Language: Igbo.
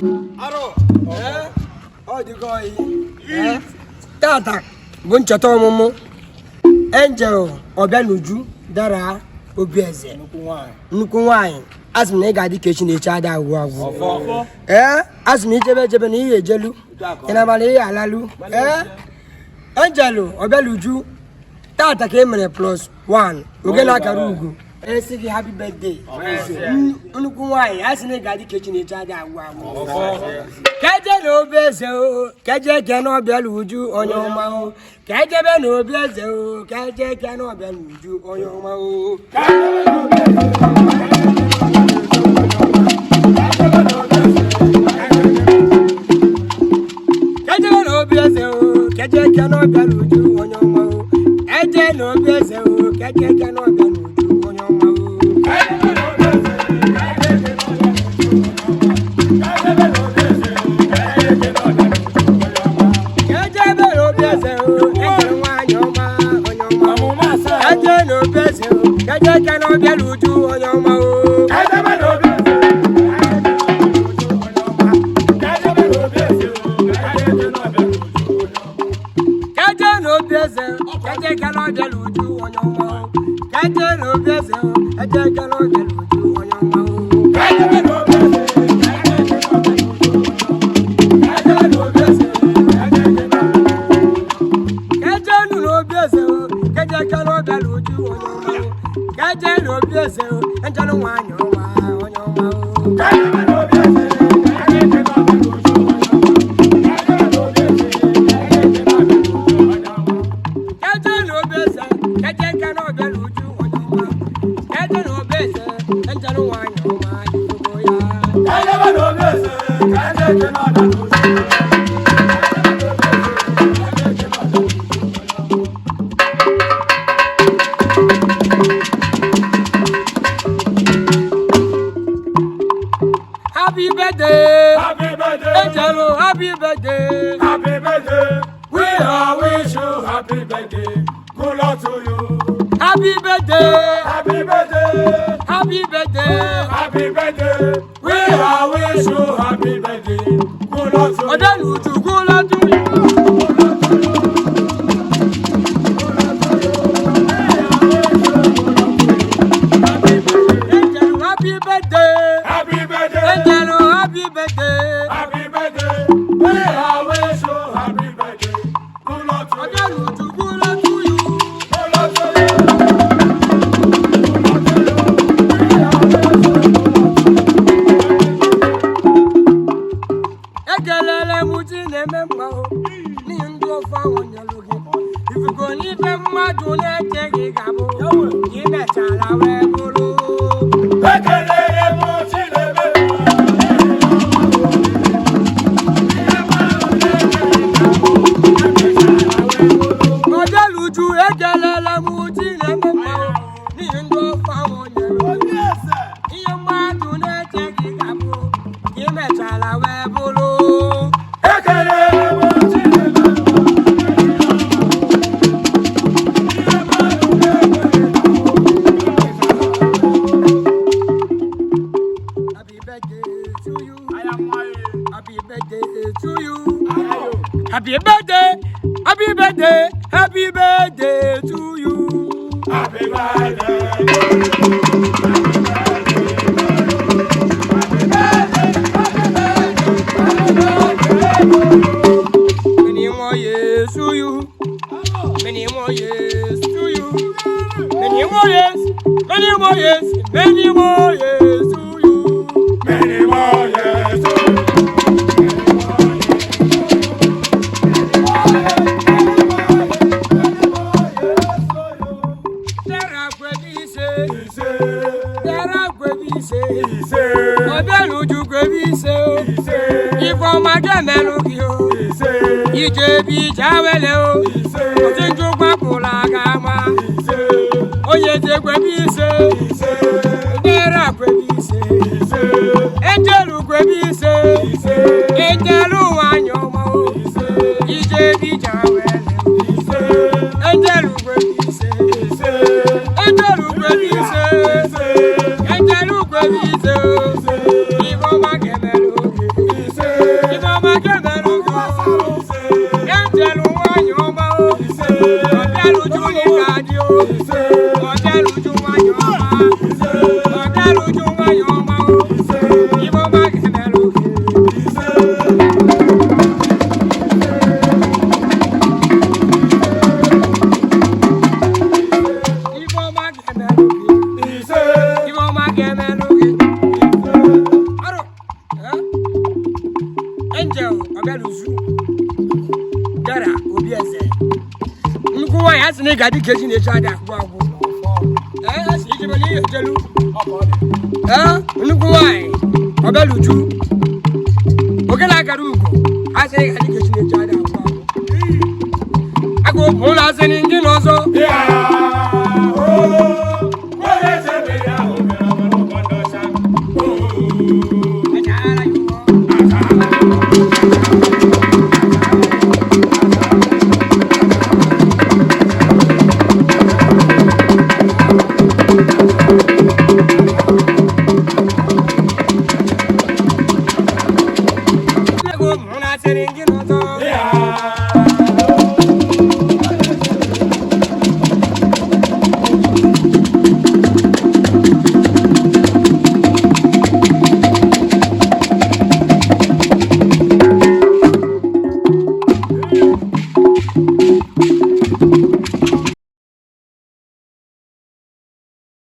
Aro. Oh, the guy. Tata. Bunchato momo. Angel obianuju dara obieze. Nukw. As me ga di kitchen each other awu. As me jebe ni ejelu. Ina male alalu. Angelo obianuju. Tata came plus 1. Ugena karugu. Say happy birthday. Nukw. As me ga di kitchen each other awu. Kaje no obieze o. Kaje keno obianuju onyoma o. Kaje be no obieze o. Kaje keno obianuju onyoma o. Kaje no obieze o. Kaje keno obianuju onyoma o. Kaje no obieze o. Kaje keno obianuju onyoma o. Kaje keno obianuju onyoma o. Kaje no obieze o. Kaje keno obianuju onyoma o. Kaje no obieze o. Kaje keno obianuju onyoma o. Kaje no obieze o. Kaje keno obianuju onyoma o. Kaje no obieze o. Kaje no nwanyi onyoma o. Kaje no obieze Happy birthday, happy birthday, Angelo, happy birthday, happy birthday. We all wish you happy birthday. Good luck to you. Happy birthday, happy birthday, happy birthday, happy birthday. We all wish you happy birthday. Good luck to you. Obianuju, good luck to you. Happy birthday, happy birthday, Angelo, happy birthday, happy birthday. We all wish you happy birthday. Good luck to you. Obianuju, good luck to you. Good luck to you. Ekelele mujine memma ni ndo fa wonyaloge. If you go ni memma do le tege gabo. Ni be chala we bolo. Ekelele mujine Obianuju ekelele mujine memma ni ndo fa wonyaloge. Iye ma do le tege gabo. Ni be chala we bolo. Happy birthday, happy birthday, happy birthday to you. Happy birthday. Many more years to you. Many more years to you. Many more years, many more years, many more years to you. Many more years to you. Obianuju gwebise o. Ifo magemelu ki o. Ije bi jawele o. Otinju papula gama. Oyete gwebise. Dera gwebise. Angelo gwebise. Angelo wanyoma o. Ije bi jawele o. Angelo gwebise. Angelo gwebise. Angelo gwebise. Ifo magemelu ki o. obianuju ni radio obianuju nwanyi ọma obianuju nwanyi ọma ibo ma gemelu Angel obianuju dara obieze nukw nwanyi asị na ị ga-adị ka eji na-eche ada agwụ agwụ asị ijebele ihe jelu nukw nwanyi obianuju oge na-agara ugo asị na ị ga-adị ka eji na-eche ada agwụ agwụ agụ ụlọ asị ndị n'ọzọ